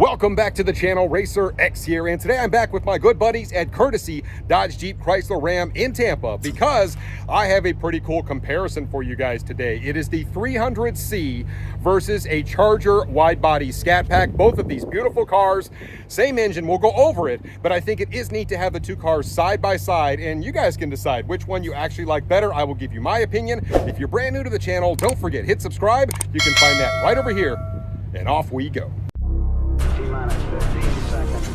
Welcome back to the channel. Racer X here, and today I'm back with my good buddies at Courtesy Dodge Jeep Chrysler Ram in Tampa because I have a pretty cool comparison for you guys today. It is the 300C versus a Charger Widebody Scatpack. Both of these beautiful cars, same engine. We'll go over it, but I think it is neat to have the two cars side by side, and you guys can decide which one you actually like better. I will give you my opinion. If you're brand new to the channel, don't forget, hit subscribe. You can find that right over here, and off we go. T-minus 15 seconds.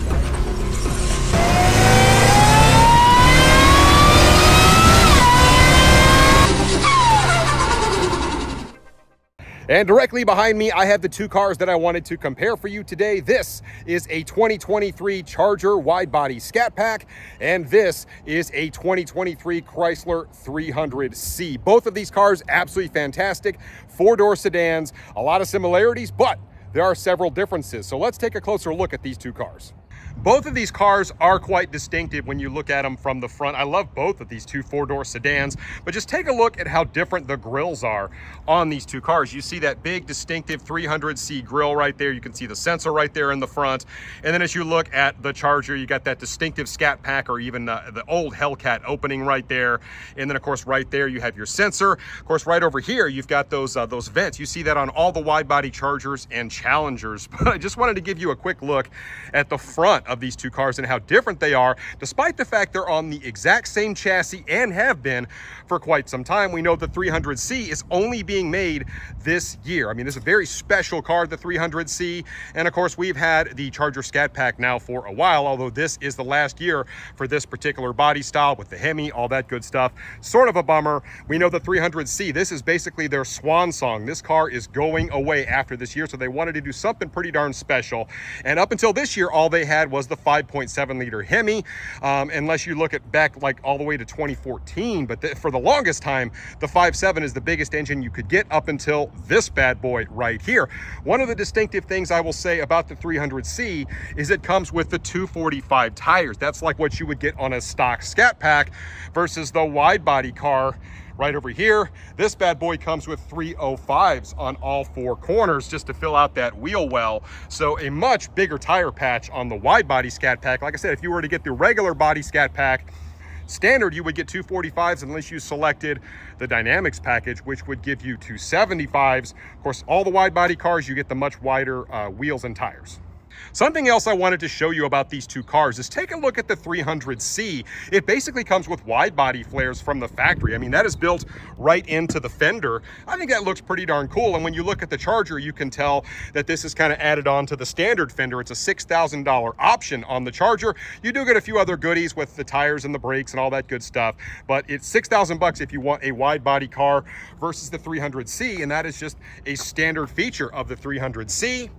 And directly behind me, I have the two cars that I wanted to compare for you today. This is a 2023 Charger Widebody Scatpack, and this is a 2023 Chrysler 300C. Both of these cars, absolutely fantastic. Four-door sedans, a lot of similarities, but there are several differences. So let's take a closer look at these two cars. Both of these cars are quite distinctive when you look at them from the front. I love both of these two four-door sedans, but just take a look at how different the grills are on these two cars. You see that big distinctive 300C grill right there. You can see the sensor right there in the front. And then as you look at the Charger, you got that distinctive Scatpack, or even the old Hellcat opening right there. And then of course right there you have your sensor. Of course right over here you've got those vents. You see that on all the wide-body Chargers and Challengers. But I just wanted to give you a quick look at the front of these two cars and how different they are, despite the fact they're on the exact same chassis and have been for quite some time. We know the 300C is only being made this year. I mean, this is a very special car, the 300C, and of course we've had the Charger Scatpack now for a while, although this is the last year for this particular body style with the hemi, all that good stuff. Sort of a bummer. We know the 300C, this is basically their swan song. This car is going away after this year, so they wanted to do something pretty darn special, and up until this year all they had was the 5.7 liter hemi, unless you look at back like all the way to 2014. But for the longest time, the 5.7 is the biggest engine you could get up until this bad boy right here. One of the distinctive things I will say about the 300C is it comes with the 245 tires. That's like what you would get on a stock Scatpack versus the wide body car right over here. This bad boy comes with 305s on all four corners just to fill out that wheel well. So a much bigger tire patch on the wide body Scatpack. Like I said, if you were to get the regular body Scatpack standard, you would get 245s unless you selected the Dynamics package, which would give you 275s. Of course, all the wide body cars, you get the much wider wheels and tires. Something else I wanted to show you about these two cars is take a look at the 300C. It basically comes with wide body flares from the factory. I mean, that is built right into the fender. I think that looks pretty darn cool. And when you look at the Charger, you can tell that this is kind of added on to the standard fender. It's a $6,000 option on the Charger. You do get a few other goodies with the tires and the brakes and all that good stuff, but it's $6,000 if you want a wide body car versus the 300C, and that is just a standard feature of the 300C.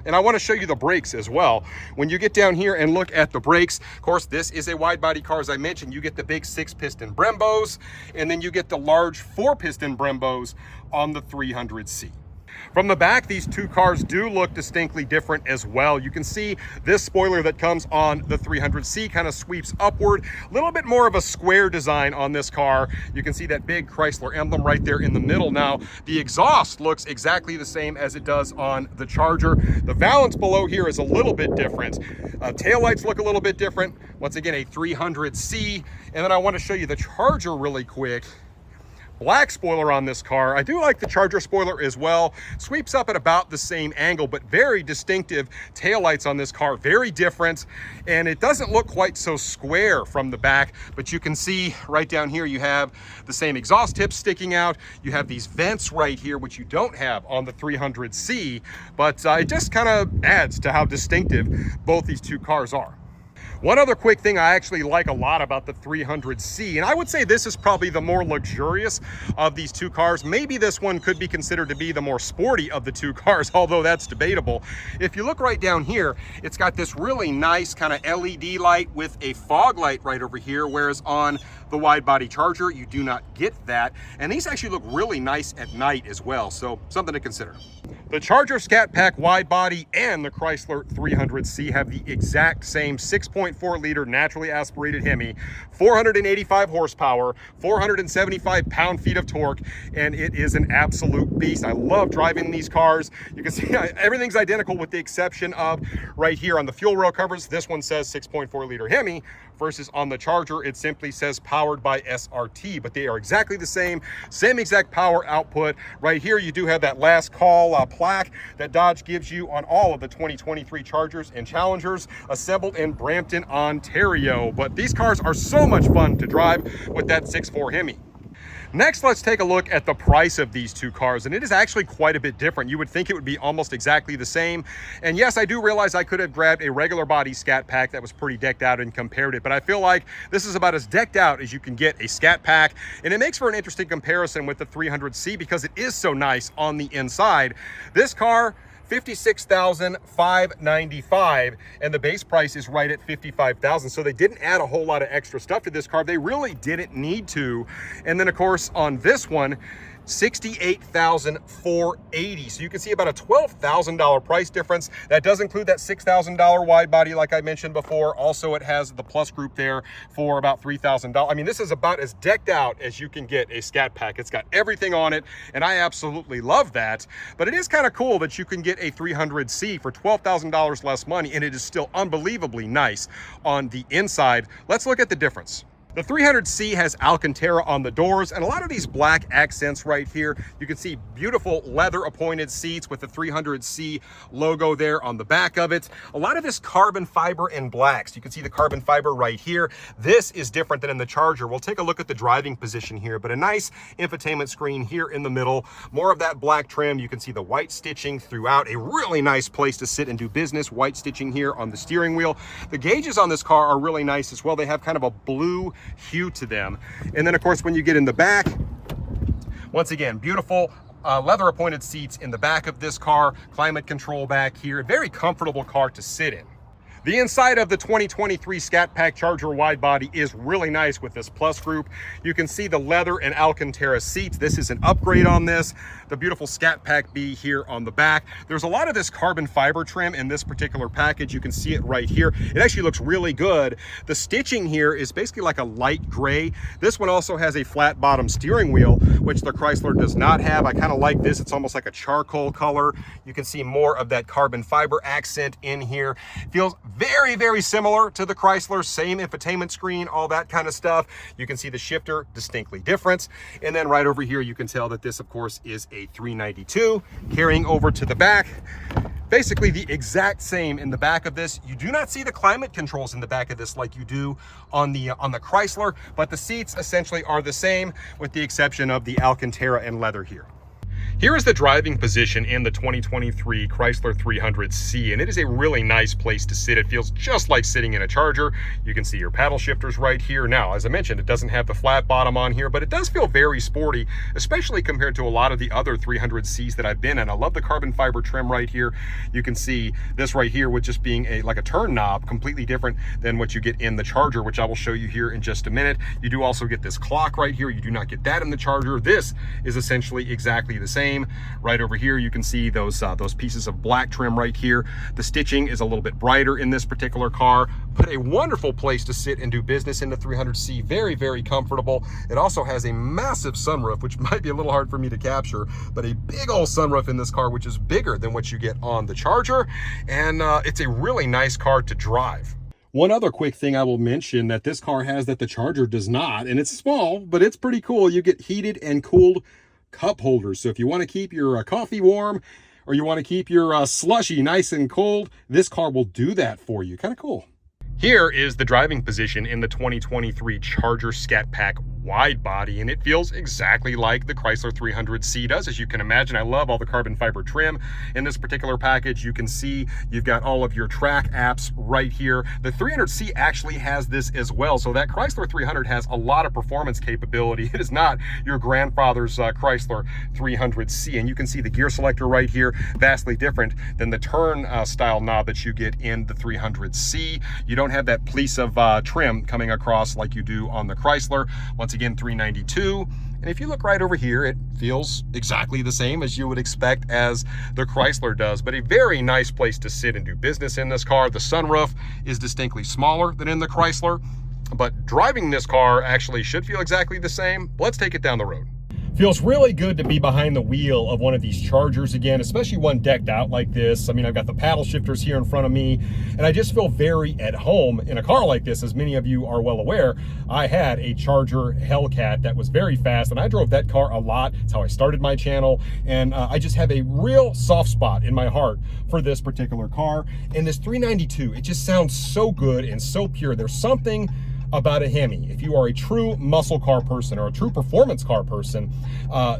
And I want to show you the brakes as well. When you get down here and look at the brakes, of course, this is a wide body car. As I mentioned, you get the big 6-piston Brembos, and then you get the large 4-piston Brembos on the 300C. From the back, these two cars do look distinctly different as well. You can see this spoiler that comes on the 300C kind of sweeps upward. A little bit more of a square design on this car. You can see that big Chrysler emblem right there in the middle. Now, the exhaust looks exactly the same as it does on the Charger. The valance below here is a little bit different. Taillights look a little bit different. Once again, a 300C. And then I want to show you the Charger really quick. Black spoiler on this car. I do like the Charger spoiler as well. Sweeps up at about the same angle, but very distinctive taillights on this car, very different. And it doesn't look quite so square from the back, but you can see right down here, you have the same exhaust tips sticking out. You have these vents right here, which you don't have on the 300C, but it just kind of adds to how distinctive both these two cars are. One other quick thing I actually like a lot about the 300C, and I would say this is probably the more luxurious of these two cars. Maybe this one could be considered to be the more sporty of the two cars, although that's debatable. If you look right down here, it's got this really nice kind of LED light with a fog light right over here, whereas on the wide body Charger, you do not get that. And these actually look really nice at night as well, so something to consider. The Charger Scatpack Widebody and the Chrysler 300C have the exact same 6.4 liter naturally aspirated Hemi, 485 horsepower, 475 pound-feet of torque, and it is an absolute beast. I love driving these cars. You can see everything's identical with the exception of right here on the fuel rail covers. This one says 6.4 liter Hemi versus on the Charger, it simply says powered by SRT, but they are exactly the same exact power output. Right here, you do have that last call plaque that Dodge gives you on all of the 2023 Chargers and Challengers assembled in Brampton, Ontario. But these cars are so much fun to drive with that 6.4 Hemi. Next, let's take a look at the price of these two cars, and it is actually quite a bit different. You would think it would be almost exactly the same. And yes, I do realize I could have grabbed a regular body Scat Pack that was pretty decked out and compared it, but I feel like this is about as decked out as you can get a Scat Pack, and it makes for an interesting comparison with the 300C because it is so nice on the inside. This car, $56,595, and the base price is right at $55,000. So they didn't add a whole lot of extra stuff to this car. They really didn't need to. And then of course on this one, $68,480. So you can see about a $12,000 price difference. That does include that $6,000 wide body like I mentioned before. Also, it has the Plus group there for about $3,000. I mean, this is about as decked out as you can get a Scat Pack. It's got everything on it, and I absolutely love that. But it is kind of cool that you can get a 300C for $12,000 less money, and it is still unbelievably nice on the inside. Let's look at the difference. The 300C has Alcantara on the doors and a lot of these black accents right here. You can see beautiful leather appointed seats with the 300C logo there on the back of it. A lot of this carbon fiber in blacks. You can see the carbon fiber right here. This is different than in the Charger. We'll take a look at the driving position here, but a nice infotainment screen here in the middle. More of that black trim. You can see the white stitching throughout. A really nice place to sit and do business. White stitching here on the steering wheel. The gauges on this car are really nice as well. They have kind of a blue hue to them. And then of course when you get in the back, once again, beautiful leather appointed seats in the back of this car, climate control back here, very comfortable car to sit in. The inside of the 2023 Scat Pack Charger Widebody is really nice with this Plus group. You can see the leather and Alcantara seats. This is an upgrade on this. The beautiful Scat Pack B here on the back. There's a lot of this carbon fiber trim in this particular package. You can see it right here. It actually looks really good. The stitching here is basically like a light gray. This one also has a flat bottom steering wheel, which the Chrysler does not have. I kind of like this. It's almost like a charcoal color. You can see more of that carbon fiber accent in here. Feels very, very similar to the Chrysler, same infotainment screen, all that kind of stuff. You can see the shifter distinctly different. And then right over here, you can tell that this, of course, is a 392. Carrying over to the back, basically the exact same in the back of this. You do not see the climate controls in the back of this like you do on the Chrysler, but the seats essentially are the same with the exception of the Alcantara and leather here. Here is the driving position in the 2023 Chrysler 300C, and it is a really nice place to sit. It feels just like sitting in a Charger. You can see your paddle shifters right here. Now, as I mentioned, it doesn't have the flat bottom on here, but it does feel very sporty, especially compared to a lot of the other 300Cs that I've been in. I love the carbon fiber trim right here. You can see this right here with just being like a turn knob, completely different than what you get in the Charger, which I will show you here in just a minute. You do also get this clock right here. You do not get that in the Charger. This is essentially exactly the same. Right over here, you can see those pieces of black trim right here. The stitching is a little bit brighter in this particular car, but a wonderful place to sit and do business in the 300C. Very, very comfortable. It also has a massive sunroof, which might be a little hard for me to capture, but a big old sunroof in this car, which is bigger than what you get on the Charger. And it's a really nice car to drive. One other quick thing I will mention that this car has that the Charger does not, and it's small, but it's pretty cool. You get heated and cooled cup holders. So if you want to keep your coffee warm or you want to keep your slushy nice and cold, this car will do that for you. Kind of cool. Here is the driving position in the 2023 Charger Scatpack wide body, and it feels exactly like the Chrysler 300C does. As you can imagine, I love all the carbon fiber trim in this particular package. You can see you've got all of your track apps right here. The 300C actually has this as well, so that Chrysler 300 has a lot of performance capability. It is not your grandfather's Chrysler 300C, and you can see the gear selector right here, vastly different than the turn style knob that you get in the 300C. You don't have that piece of trim coming across like you do on the Chrysler. Once again, 392. And if you look right over here, it feels exactly the same as you would expect as the Chrysler does, but a very nice place to sit and do business in this car. The sunroof is distinctly smaller than in the Chrysler, but driving this car actually should feel exactly the same. Let's take it down the road. Feels really good to be behind the wheel of one of these Chargers again, especially one decked out like this. I mean, I've got the paddle shifters here in front of me, and I just feel very at home in a car like this. As many of you are well aware, I had a Charger Hellcat that was very fast, and I drove that car a lot. It's how I started my channel, and I just have a real soft spot in my heart for this particular car. And this 392, it just sounds so good and so pure. There's something about a Hemi. If you are a true muscle car person or a true performance car person,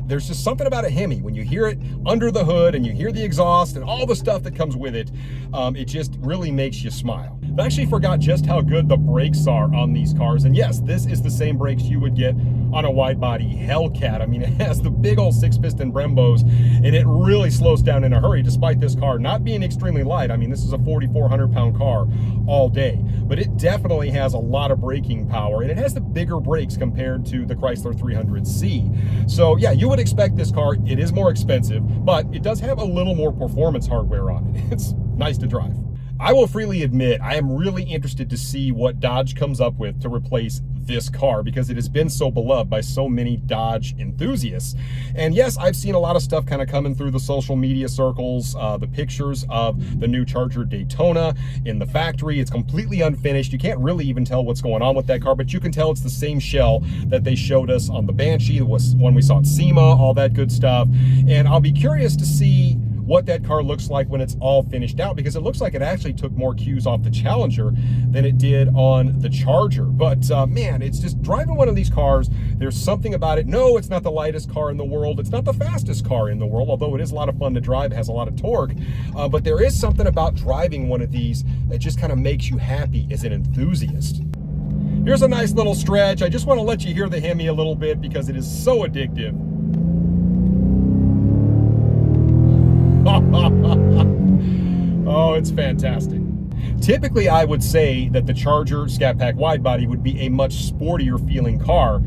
there's just something about a Hemi. When you hear it under the hood and you hear the exhaust and all the stuff that comes with it, it just really makes you smile. I actually forgot just how good the brakes are on these cars. And yes, this is the same brakes you would get on a wide body Hellcat. I mean, it has the big old 6-piston Brembos, and it really slows down in a hurry, despite this car not being extremely light. I mean, this is a 4,400 pound car all day, but it definitely has a lot of braking power, and it has the bigger brakes compared to the Chrysler 300C. So yeah, you would expect this car, it is more expensive, but it does have a little more performance hardware on it. It's nice to drive. I will freely admit, I am really interested to see what Dodge comes up with to replace this car, because it has been so beloved by so many Dodge enthusiasts. And yes, I've seen a lot of stuff kind of coming through the social media circles, the pictures of the new Charger Daytona in the factory. It's completely unfinished. You can't really even tell what's going on with that car, but you can tell it's the same shell that they showed us on the Banshee, was when we saw at SEMA, all that good stuff. And I'll be curious to see what that car looks like when it's all finished out, because it looks like it actually took more cues off the Challenger than it did on the Charger. But man, it's just driving one of these cars, there's something about it. No, it's not the lightest car in the world. It's not the fastest car in the world, although it is a lot of fun to drive, it has a lot of torque. But there is something about driving one of these that just kind of makes you happy as an enthusiast. Here's a nice little stretch. I just want to let you hear the Hemi a little bit because it is so addictive. Oh, it's fantastic. Typically, I would say that the Charger Scatpack Widebody would be a much sportier feeling car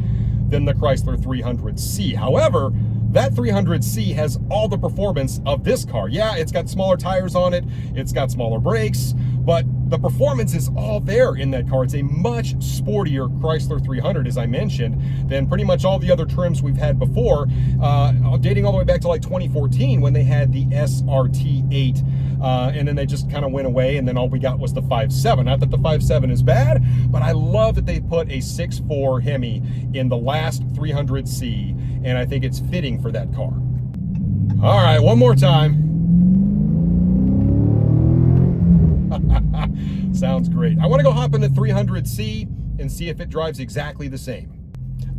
than the Chrysler 300C. However, that 300C has all the performance of this car. Yeah, it's got smaller tires on it, it's got smaller brakes, but the performance is all there in that car. It's a much sportier Chrysler 300, as I mentioned, than pretty much all the other trims we've had before, dating all the way back to like 2014 when they had the SRT8, and then they just kind of went away, and then all we got was the 5.7. Not that the 5.7 is bad, but I love that they put a 6.4 Hemi in the last 300C, and I think it's fitting for that car. All right, one more time. Sounds great. I want to go hop in the 300C and see if it drives exactly the same.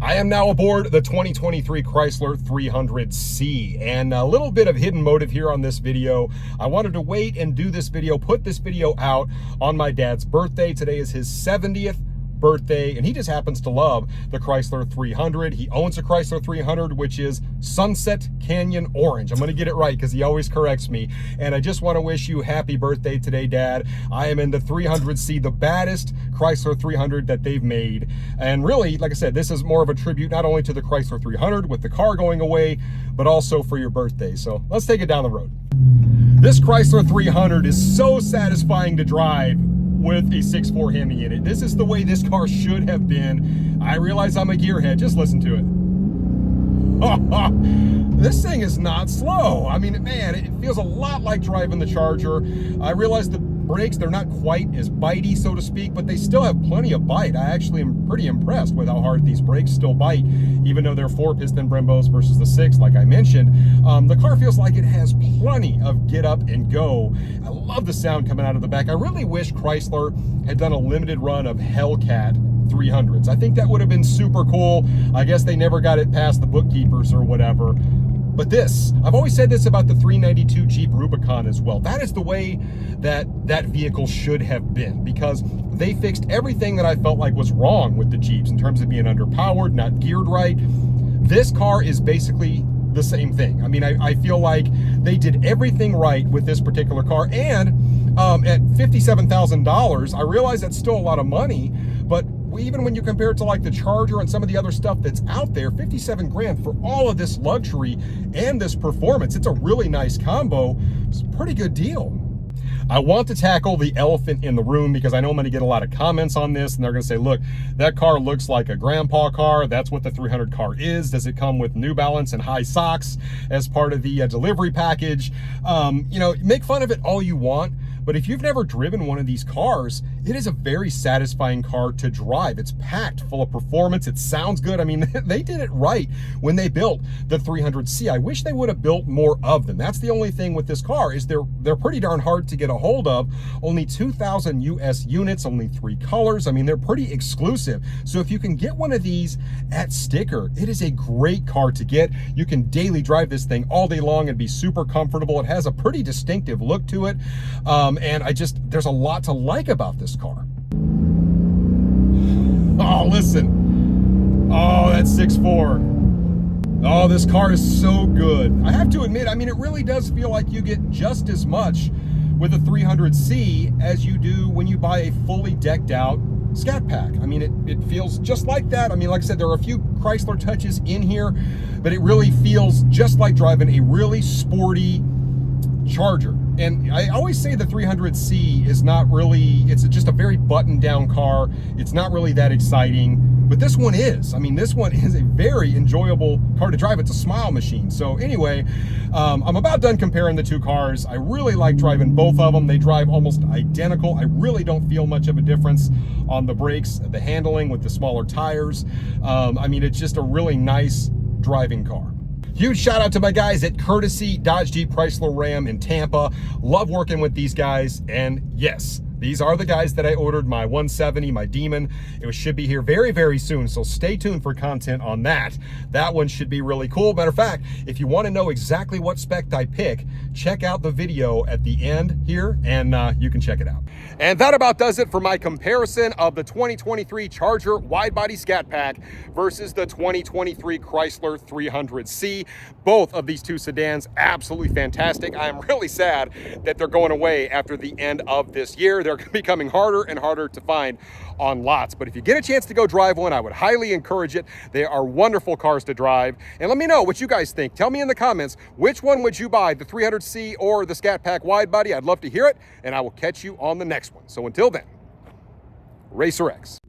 I am now aboard the 2023 Chrysler 300C, and a little bit of hidden motive here on this video. I wanted to wait and do this video, put this video out on my dad's birthday. Today is his 70th birthday, and he just happens to love the Chrysler 300. He owns a Chrysler 300, which is Sunset Canyon Orange. I'm going to get it right because he always corrects me. And I just want to wish you happy birthday today, Dad. I am in the 300C, the baddest Chrysler 300 that they've made. And really, like I said, this is more of a tribute not only to the Chrysler 300 with the car going away, but also for your birthday. So let's take it down the road. This Chrysler 300 is so satisfying to drive with a 6.4 Hemi in it. This is the way this car should have been. I realize I'm a gearhead, just listen to it. This thing is not slow. I mean, man, it feels a lot like driving the Charger. I realize the brakes, they're not quite as bitey, so to speak, but they still have plenty of bite. I actually am pretty impressed with how hard these brakes still bite, even though they're 4-piston Brembos versus the 6, like I mentioned. The car feels like it has plenty of get up and go. I love the sound coming out of the back. I really wish Chrysler had done a limited run of Hellcat 300s. I think that would have been super cool. I guess they never got it past the bookkeepers or whatever. But this, I've always said this about the 392 Jeep Rubicon as well. That is the way that that vehicle should have been, because they fixed everything that I felt like was wrong with the Jeeps in terms of being underpowered, not geared right. This car is basically the same thing. I mean, I feel like they did everything right with this particular car. And at $57,000, I realize that's still a lot of money, but even when you compare it to like the Charger and some of the other stuff that's out there, 57 grand for all of this luxury and this performance, it's a really nice combo. It's a pretty good deal. I want to tackle the elephant in the room because I know I'm going to get a lot of comments on this, and they're going to say, look, that car looks like a grandpa car. That's what the 300 car is. Does it come with New Balance and high socks as part of the delivery package? You know, make fun of it all you want, but if you've never driven one of these cars, it is a very satisfying car to drive. It's packed full of performance. It sounds good. I mean, they did it right when they built the 300C. I wish they would have built more of them. That's the only thing with this car, is they're pretty darn hard to get a hold of. Only 2,000 US units, only 3 colors. I mean, they're pretty exclusive. So if you can get one of these at sticker, it is a great car to get. You can daily drive this thing all day long and be super comfortable. It has a pretty distinctive look to it. And there's a lot to like about this car. Oh, listen. Oh, that's 6.4. Oh, this car is so good. I have to admit, I mean, it really does feel like you get just as much with a 300C as you do when you buy a fully decked out Scat Pack. I mean, it feels just like that. I mean, like I said, there are a few Chrysler touches in here, but it really feels just like driving a really sporty Charger. And I always say the 300C is not really, it's just a very buttoned down car. It's not really that exciting, but this one is. I mean, this one is a very enjoyable car to drive. It's a smile machine. So anyway, I'm about done comparing the two cars. I really like driving both of them. They drive almost identical. I really don't feel much of a difference on the brakes, the handling with the smaller tires. I mean, it's just a really nice driving car. Huge shout out to my guys at Courtesy Dodge Jeep Chrysler Ram in Tampa. Love working with these guys. And yes, these are the guys that I ordered my 170, my Demon. It should be here very, very soon, so stay tuned for content on that. That one should be really cool. Matter of fact, if you want to know exactly what spec I pick, check out the video at the end here, and you can check it out. And that about does it for my comparison of the 2023 Charger Widebody Scat Pack versus the 2023 Chrysler 300C. Both of these two sedans, absolutely fantastic. I am really sad that they're going away after the end of this year. They're becoming harder and harder to find on lots. But if you get a chance to go drive one, I would highly encourage it. They are wonderful cars to drive. And let me know what you guys think. Tell me in the comments, which one would you buy, the 300C or the Scat Pack Widebody? I'd love to hear it, and I will catch you on the next one. So until then, Racer X.